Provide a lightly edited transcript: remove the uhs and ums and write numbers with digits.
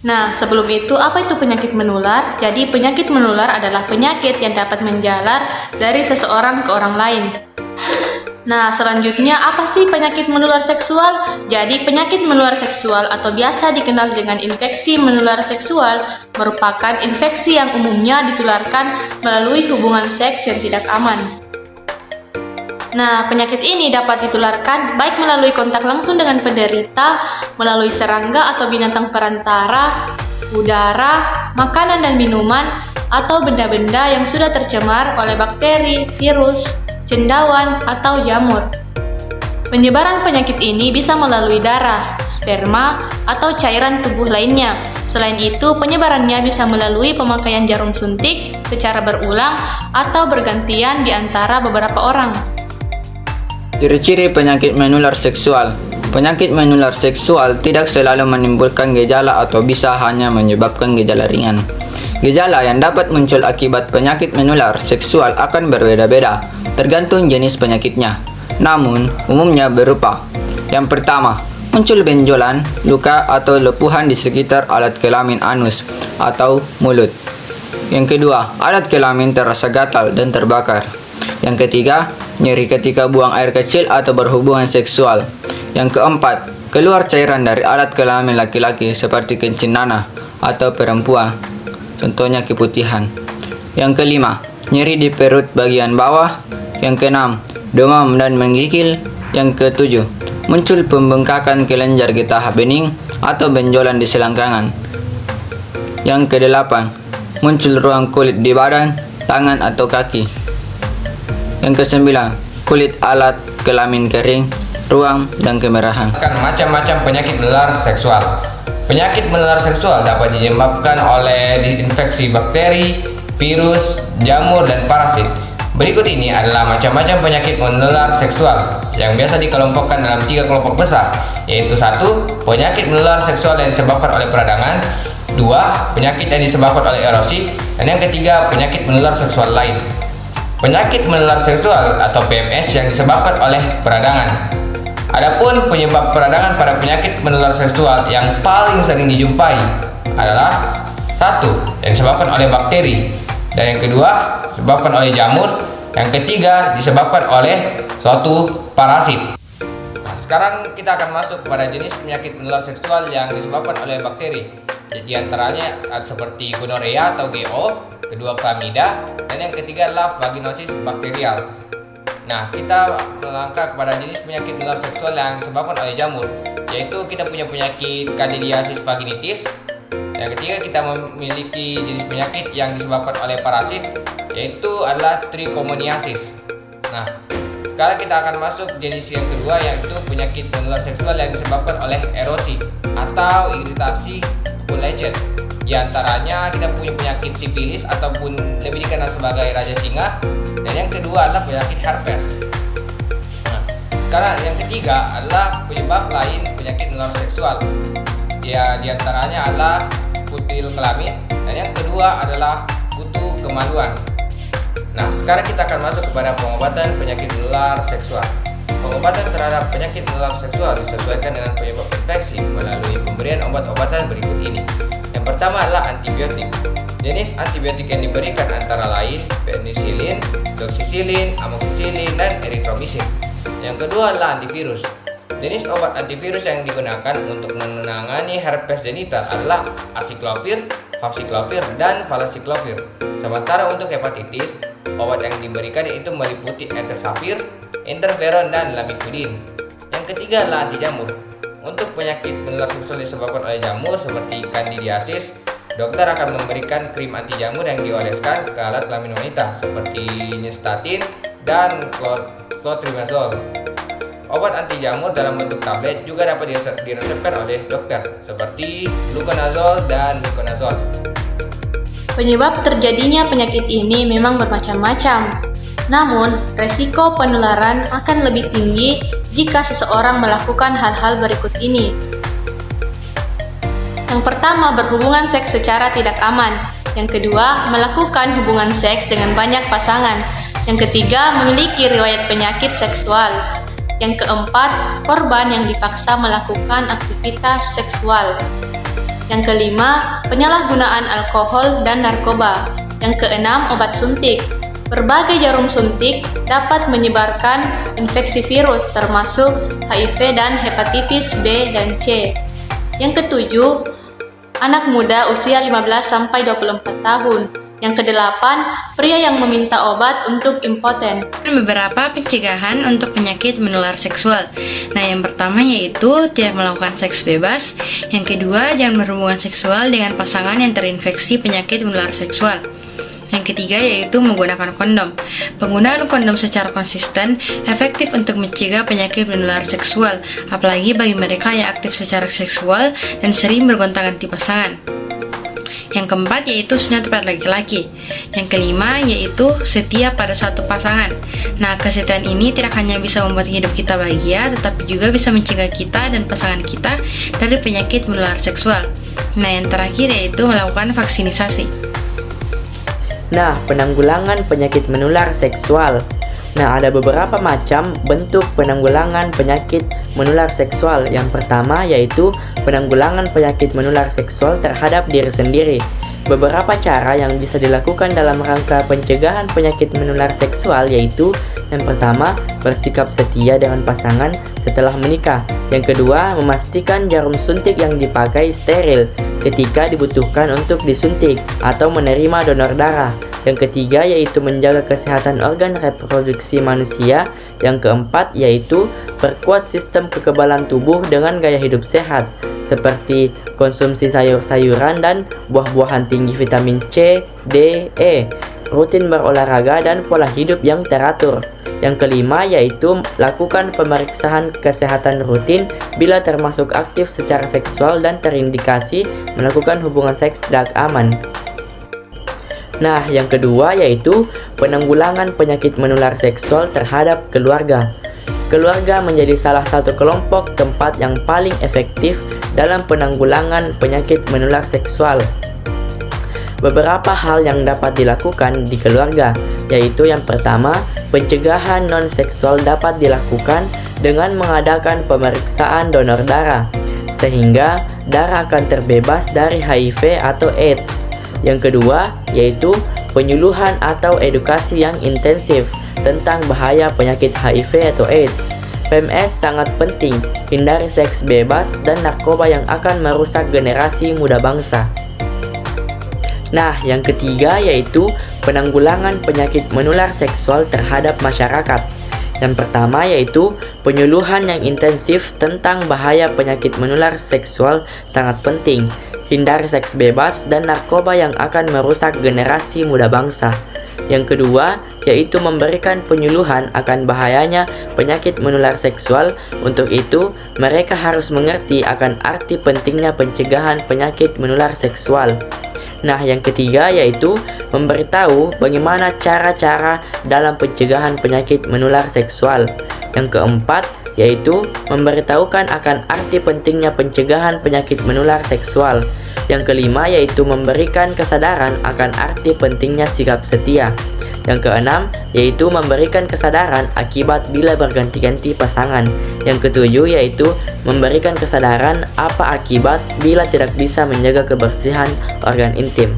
Nah, sebelum itu, apa itu penyakit menular? Jadi, penyakit menular adalah penyakit yang dapat menjalar dari seseorang ke orang lain. Nah, selanjutnya apa sih penyakit menular seksual? Jadi, penyakit menular seksual atau biasa dikenal dengan infeksi menular seksual merupakan infeksi yang umumnya ditularkan melalui hubungan seks yang tidak aman. Nah, penyakit ini dapat ditularkan baik melalui kontak langsung dengan penderita, melalui serangga atau binatang perantara, udara, makanan dan minuman, atau benda-benda yang sudah tercemar oleh bakteri, virus, cendawan, atau jamur. Penyebaran penyakit ini bisa melalui darah, sperma, atau cairan tubuh lainnya. Selain itu, penyebarannya bisa melalui pemakaian jarum suntik secara berulang atau bergantian di antara beberapa orang. Ciri-ciri penyakit menular seksual. Penyakit menular seksual tidak selalu menimbulkan gejala atau bisa hanya menyebabkan gejala ringan. Gejala yang dapat muncul akibat penyakit menular seksual akan berbeda-beda, tergantung jenis penyakitnya. Namun, umumnya berupa: yang pertama, muncul benjolan, luka atau lepuhan di sekitar alat kelamin anus atau mulut. Yang kedua, alat kelamin terasa gatal dan terbakar. Yang ketiga, nyeri ketika buang air kecil atau berhubungan seksual. Yang keempat, keluar cairan dari alat kelamin laki-laki seperti kencing nanah atau perempuan, contohnya keputihan. Yang kelima, nyeri di perut bagian bawah. Yang keenam, demam dan menggigil. Yang ketujuh, muncul pembengkakan kelenjar getah bening atau benjolan di selangkangan. Yang kedelapan, muncul ruang kulit di badan, tangan atau kaki. Yang kesembilan, kulit alat kelamin kering, ruam, dan kemerahan. Macam-macam penyakit menular seksual. Penyakit menular seksual dapat disebabkan oleh infeksi bakteri, virus, jamur, dan parasit. Berikut ini adalah macam-macam penyakit menular seksual yang biasa dikelompokkan dalam 3 kelompok besar, yaitu 1. Penyakit menular seksual yang disebabkan oleh peradangan, 2. Penyakit yang disebabkan oleh erosi, dan yang ketiga, penyakit menular seksual lain. Penyakit menular seksual atau PMS yang disebabkan oleh peradangan. Adapun penyebab peradangan pada penyakit menular seksual yang paling sering dijumpai adalah 1. Yang disebabkan oleh bakteri, dan yang kedua disebabkan oleh jamur, yang ketiga disebabkan oleh suatu parasit. Nah, sekarang kita akan masuk kepada jenis penyakit menular seksual yang disebabkan oleh bakteri. Di antaranya seperti gonorea atau GO, kedua chlamydia, dan yang ketiga adalah vaginosis bakterial. Nah, kita melangkah kepada jenis penyakit menular seksual yang disebabkan oleh jamur, yaitu kita punya penyakit Candidiasis vaginitis. Yang ketiga, kita memiliki jenis penyakit yang disebabkan oleh parasit, yaitu adalah trichomoniasis. Nah, sekarang kita akan masuk jenis yang kedua, yaitu penyakit menular seksual yang disebabkan oleh erosi atau iritasi kulit lecet. Di antaranya kita punya penyakit sifilis ataupun lebih dikenal sebagai raja singa, dan yang kedua adalah penyakit herpes. Nah, sekarang yang ketiga adalah penyebab lain penyakit menular seksual. Ya, di antaranya adalah kutil kelamin, dan yang kedua adalah kutu kemaluan. Nah, sekarang kita akan masuk kepada pengobatan penyakit menular seksual. Pengobatan terhadap penyakit menular seksual disesuaikan dengan penyebab infeksi melalui pemberian obat-obatan berikut ini. Yang pertama adalah antibiotik. Jenis antibiotik yang diberikan antara lain penisilin, doxycycline, amoxicillin, dan erythromycin. Yang kedua adalah antivirus. Jenis obat antivirus yang digunakan untuk menangani herpes genital adalah aciclovir, valciclovir, dan valacyclovir. Sementara untuk hepatitis, obat yang diberikan yaitu meliputi entecavir, interferon, dan lamivudin. Yang ketiga adalah anti jamur. Untuk penyakit menular seksual disebabkan oleh jamur seperti candidiasis, dokter akan memberikan krim anti jamur yang dioleskan ke alat kelamin wanita seperti nystatin dan clotrimazole. Obat anti jamur dalam bentuk tablet juga dapat diresepkan oleh dokter seperti fluconazole dan miconazole. Penyebab terjadinya penyakit ini memang bermacam-macam. Namun, resiko penularan akan lebih tinggi jika seseorang melakukan hal-hal berikut ini. Yang pertama, berhubungan seks secara tidak aman. Yang kedua, melakukan hubungan seks dengan banyak pasangan. Yang ketiga, memiliki riwayat penyakit seksual. Yang keempat, korban yang dipaksa melakukan aktivitas seksual. Yang kelima, penyalahgunaan alkohol dan narkoba. Yang keenam, obat suntik. Berbagai jarum suntik dapat menyebarkan infeksi virus termasuk HIV dan hepatitis B dan C. Yang ketujuh, anak muda usia 15-24 tahun. Yang kedelapan, pria yang meminta obat untuk impoten. Beberapa pencegahan untuk penyakit menular seksual. Nah, yang pertama yaitu tidak melakukan seks bebas. Yang kedua, jangan berhubungan seksual dengan pasangan yang terinfeksi penyakit menular seksual. Yang ketiga yaitu menggunakan kondom. Penggunaan kondom secara konsisten efektif untuk mencegah penyakit menular seksual, apalagi bagi mereka yang aktif secara seksual dan sering bergonta-ganti pasangan. Yang keempat yaitu sunat pada laki-laki. Yang kelima yaitu setia pada satu pasangan. Nah, kesetiaan ini tidak hanya bisa membuat hidup kita bahagia, tetapi juga bisa mencegah kita dan pasangan kita dari penyakit menular seksual. Nah, yang terakhir yaitu melakukan vaksinisasi. Nah, penanggulangan penyakit menular seksual. Nah, ada beberapa macam bentuk penanggulangan penyakit menular seksual. Yang pertama yaitu penanggulangan penyakit menular seksual terhadap diri sendiri. Beberapa cara yang bisa dilakukan dalam rangka pencegahan penyakit menular seksual yaitu yang pertama, bersikap setia dengan pasangan setelah menikah. Yang kedua, memastikan jarum suntik yang dipakai steril ketika dibutuhkan untuk disuntik atau menerima donor darah. Yang ketiga yaitu menjaga kesehatan organ reproduksi manusia. Yang keempat yaitu perkuat sistem kekebalan tubuh dengan gaya hidup sehat seperti konsumsi sayur-sayuran dan buah-buahan tinggi vitamin C, D, E, rutin berolahraga dan pola hidup yang teratur. Yang kelima yaitu lakukan pemeriksaan kesehatan rutin bila termasuk aktif secara seksual dan terindikasi melakukan hubungan seks tidak aman. Nah, yang kedua yaitu penanggulangan penyakit menular seksual terhadap keluarga. Keluarga menjadi salah satu kelompok tempat yang paling efektif dalam penanggulangan penyakit menular seksual. Beberapa hal yang dapat dilakukan di keluarga, yaitu yang pertama, pencegahan non-seksual dapat dilakukan dengan mengadakan pemeriksaan donor darah, sehingga darah akan terbebas dari HIV atau AIDS. Yang kedua, yaitu penyuluhan atau edukasi yang intensif tentang bahaya penyakit HIV atau AIDS. PMS sangat penting, hindari seks bebas dan narkoba yang akan merusak generasi muda bangsa. Nah, yang ketiga yaitu penanggulangan penyakit menular seksual terhadap masyarakat. Yang pertama yaitu penyuluhan yang intensif tentang bahaya penyakit menular seksual sangat penting. Hindari seks bebas dan narkoba yang akan merusak generasi muda bangsa. Yang kedua, yaitu memberikan penyuluhan akan bahayanya penyakit menular seksual. Untuk itu, mereka harus mengerti akan arti pentingnya pencegahan penyakit menular seksual. Nah, yang ketiga yaitu memberitahu bagaimana cara-cara dalam pencegahan penyakit menular seksual. Yang keempat yaitu memberitahukan akan arti pentingnya pencegahan penyakit menular seksual. Yang kelima yaitu memberikan kesadaran akan arti pentingnya sikap setia. Yang keenam yaitu memberikan kesadaran akibat bila berganti-ganti pasangan. Yang ketujuh yaitu memberikan kesadaran apa akibat bila tidak bisa menjaga kebersihan organ intim.